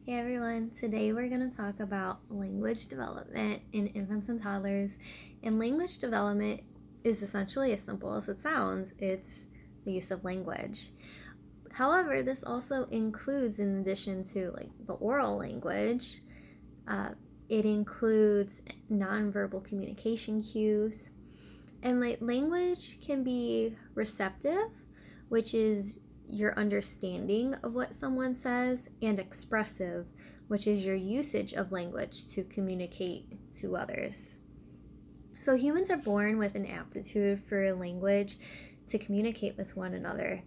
Hey everyone, today we're going to talk about language development in infants and toddlers. And language development is essentially as simple as it sounds, it's the use of language. However, this also includes, in addition to like the oral language, uh, it includes nonverbal communication cues. And like language can be receptive, which is your understanding of what someone says, and expressive, which is your usage of language to communicate to others. So humans are born with an aptitude for language to communicate with one another.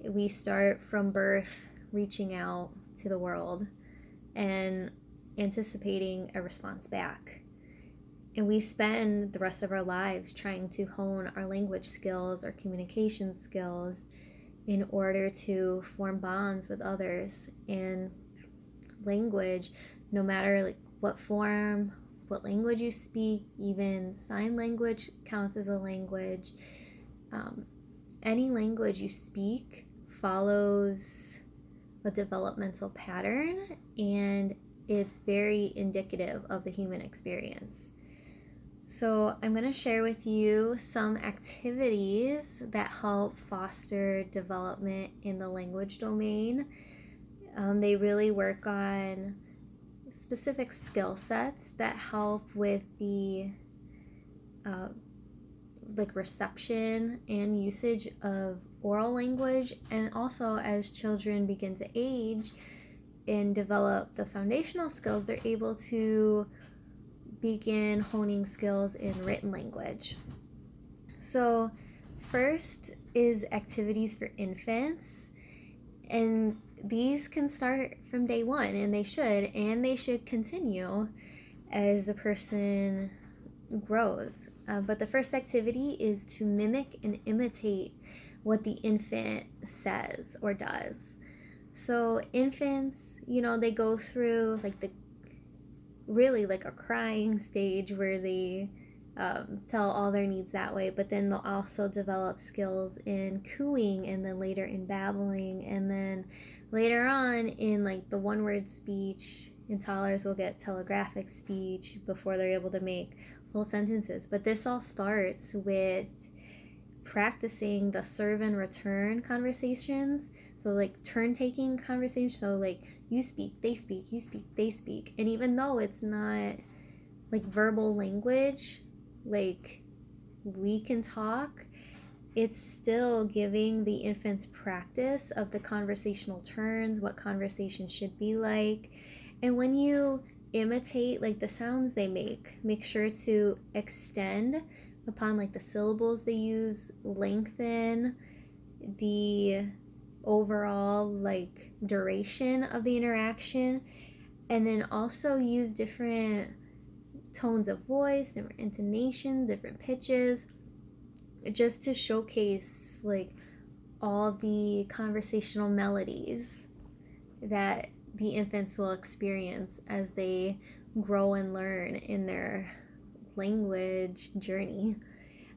We start from birth reaching out to the world and anticipating a response back. And we spend the rest of our lives trying to hone our language skills, our communication skills, in order to form bonds with others. And language, no matter like what form, what language you speak, even sign language counts as a language. Any language you speak follows a developmental pattern, and it's very indicative of the human experience. So I'm going to share with you some activities that help foster development in the language domain. They really work on specific skill sets that help with the like reception and usage of oral language, and also as children begin to age and develop the foundational skills, they're able to begin honing skills in written language. So first is activities for infants, and these can start from day one, and they should continue as a person grows. But the first activity is to mimic and imitate what the infant says or does. So infants, they go through like the really like a crying stage where they tell all their needs that way, but then they'll also develop skills in cooing, and then later in babbling, and then later on in like the one word speech. And toddlers will get telegraphic speech before they're able to make full sentences. But this all starts with practicing the serve and return conversations. So like turn taking conversations. So like you speak, they speak, you speak, they speak. And even though it's not like verbal language, like we can talk, it's still giving the infants practice of the conversational turns, what conversation should be like. And when you imitate like the sounds they make sure to extend upon like the syllables they use, lengthen the overall like duration of the interaction, and then also use different tones of voice, different intonations, different pitches, just to showcase like all the conversational melodies that the infants will experience as they grow and learn in their language journey.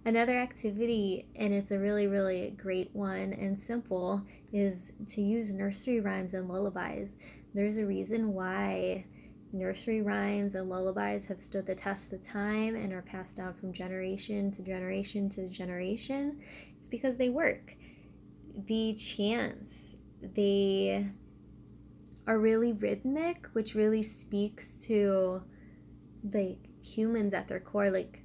Another activity, and it's a really, really great one and simple, is to use nursery rhymes and lullabies. There's a reason why nursery rhymes and lullabies have stood the test of time and are passed down from generation to generation to generation. It's because they work. The chants, they are really rhythmic, which really speaks to like humans at their core. Like,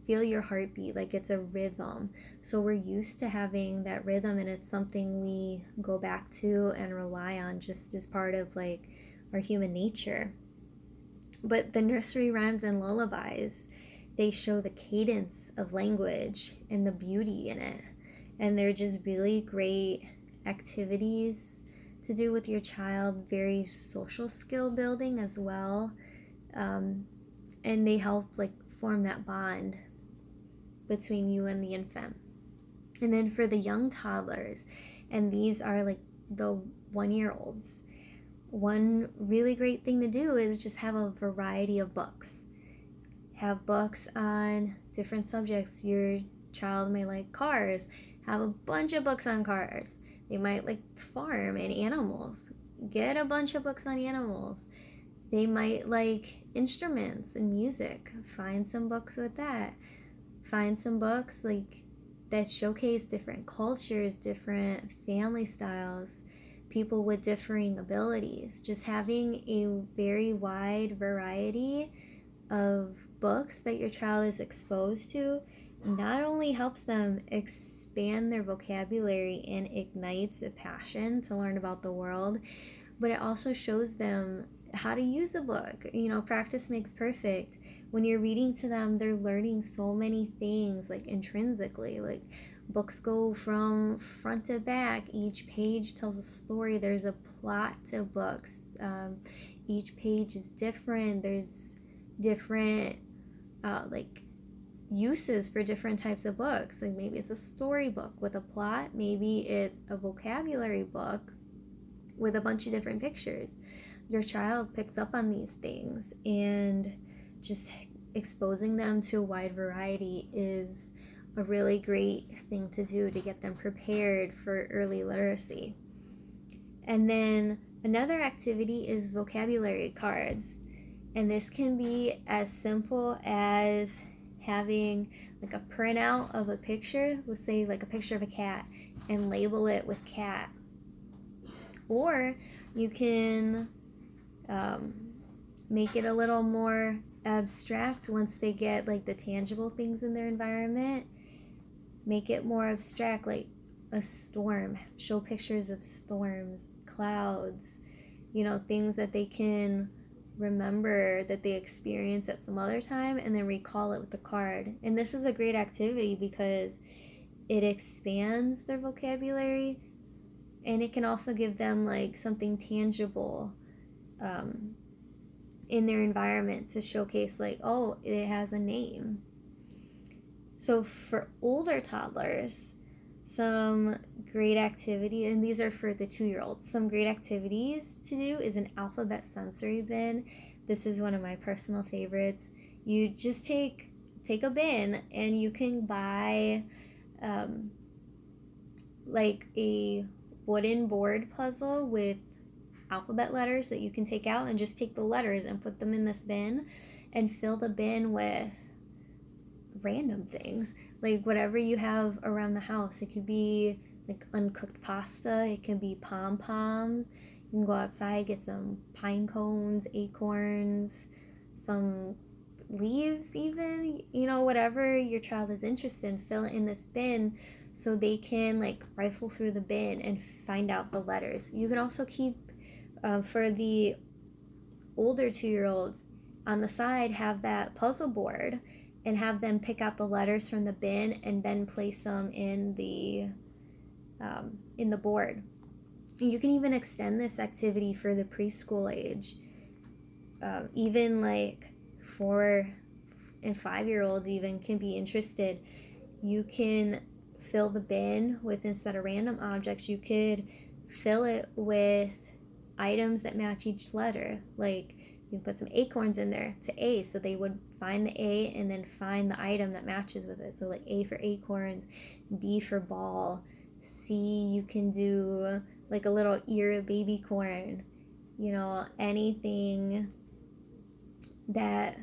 feel your heartbeat, like it's a rhythm. So we're used to having that rhythm, and it's something we go back to and rely on just as part of like our human nature. But the nursery rhymes and lullabies, they show the cadence of language and the beauty in it. And they're just really great activities to do with your child, very social skill building as well. And they help like form that bond between you and the infant. And then for the young toddlers, and these are like the 1 year olds, one really great thing to do is just have a variety of books. Have books on different subjects. Your child may like cars, have a bunch of books on cars. They might like farm and animals. get a bunch of books on animals. They might like instruments and music. Find some books with that. Find some books like that showcase different cultures, different family styles, people with differing abilities. Just having a very wide variety of books that your child is exposed to not only helps them expand their vocabulary and ignites a passion to learn about the world, but it also shows them how to use a book. Practice makes perfect. When you're reading to them, they're learning so many things, like intrinsically. Like, books go from front to back. Each page tells a story. There's a plot to books. Each page is different. There's different like uses for different types of books. Like, maybe it's a storybook with a plot. Maybe it's a vocabulary book with a bunch of different pictures. Your child picks up on these things, and just exposing them to a wide variety is a really great thing to do to get them prepared for early literacy. And then another activity is vocabulary cards. And this can be as simple as having like a printout of a picture, let's say like a picture of a cat, and label it with cat. Or you can make it a little more abstract once they get like the tangible things in their environment. Make it more abstract, like a storm. Show pictures of storms, clouds, things that they can remember that they experienced at some other time, and then recall it with the card. And this is a great activity because it expands their vocabulary, and it can also give them like something tangible in their environment to showcase, like, oh, it has a name. So for older toddlers, some great activity, and these are for the 2-year-olds, some great activities to do is an alphabet sensory bin. This is one of my personal favorites. You just take a bin, and you can buy like a wooden board puzzle with alphabet letters that you can take out, and just take the letters and put them in this bin and fill the bin with random things, like whatever you have around the house. It could be like uncooked pasta, it can be pom-poms. You can go outside, get some pine cones, acorns, some leaves even, whatever your child is interested in, fill it in this bin so they can like rifle through the bin and find out the letters. You can also keep for the older 2-year-olds, on the side, have that puzzle board and have them pick out the letters from the bin and then place them in the board. And you can even extend this activity for the preschool age. Even like 4 and 5-year-olds even can be interested. You can fill the bin with, instead of random objects, you could fill it with items that match each letter. Like, you put some acorns in there to A, so they would find the A and then find the item that matches with it. So like A for acorns, B for ball, C, you can do like a little ear of baby corn, anything that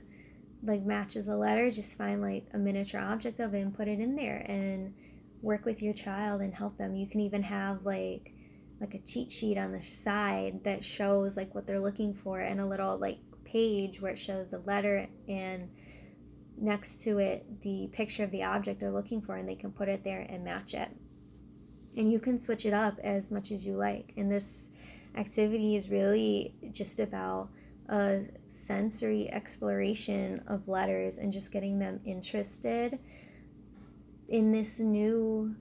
like matches a letter. Just find like a miniature object of it and put it in there, and work with your child and help them. You can even have like a cheat sheet on the side that shows like what they're looking for, and a little like page where it shows the letter and next to it the picture of the object they're looking for, and they can put it there and match it. And you can switch it up as much as you like. And this activity is really just about a sensory exploration of letters and just getting them interested in this new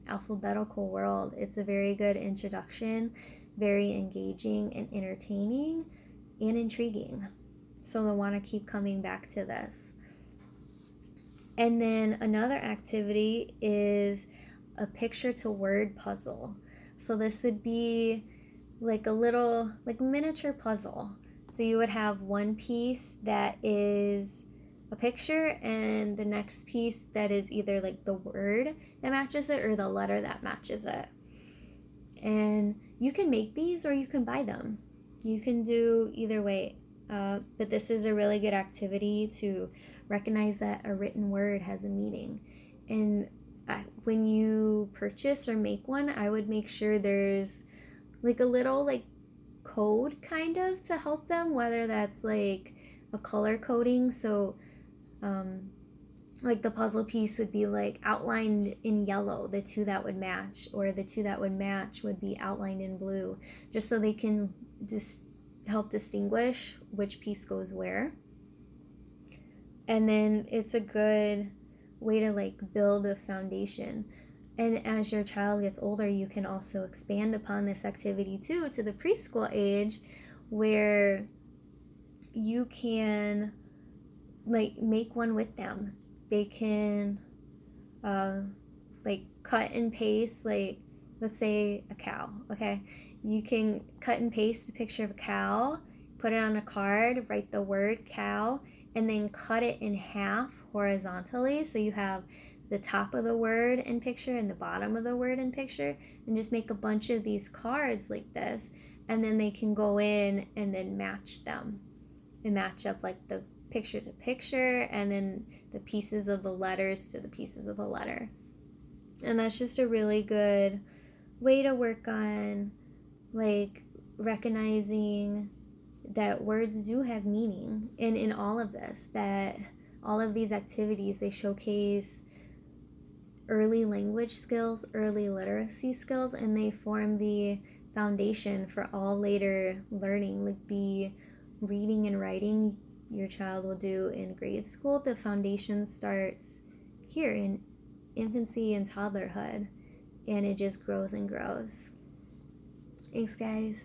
alphabetical world. It's a very good introduction, very engaging and entertaining and intriguing. So they'll want to keep coming back to this. And then another activity is a picture to word puzzle. So this would be like a little like miniature puzzle. So you would have one piece that is a picture, and the next piece that is either like the word that matches it or the letter that matches it. And you can make these or you can buy them. You can do either way. But this is a really good activity to recognize that a written word has a meaning. And when you purchase or make one, I would make sure there's like a little like code kind of to help them, whether that's like a color coding. So like the puzzle piece would be like outlined in yellow, the two that would match, or the two that would match would be outlined in blue, just so they can just help distinguish which piece goes where. And then it's a good way to like build a foundation. And as your child gets older, you can also expand upon this activity too to the preschool age, where you can like make one with them. They can like cut and paste, like let's say a cow, okay? You can cut and paste the picture of a cow, put it on a card, write the word cow, and then cut it in half horizontally, so you have the top of the word in picture and the bottom of the word in picture, and just make a bunch of these cards like this, and then they can go in and then match them and match up like the picture to picture, and then the pieces of the letters to the pieces of the letter. And that's just a really good way to work on like recognizing that words do have meaning. And in all of this, that all of these activities, they showcase early language skills, early literacy skills, and they form the foundation for all later learning, like the reading and writing your child will do in grade school. The foundation starts here in infancy and toddlerhood, and it just grows and grows. Thanks, guys.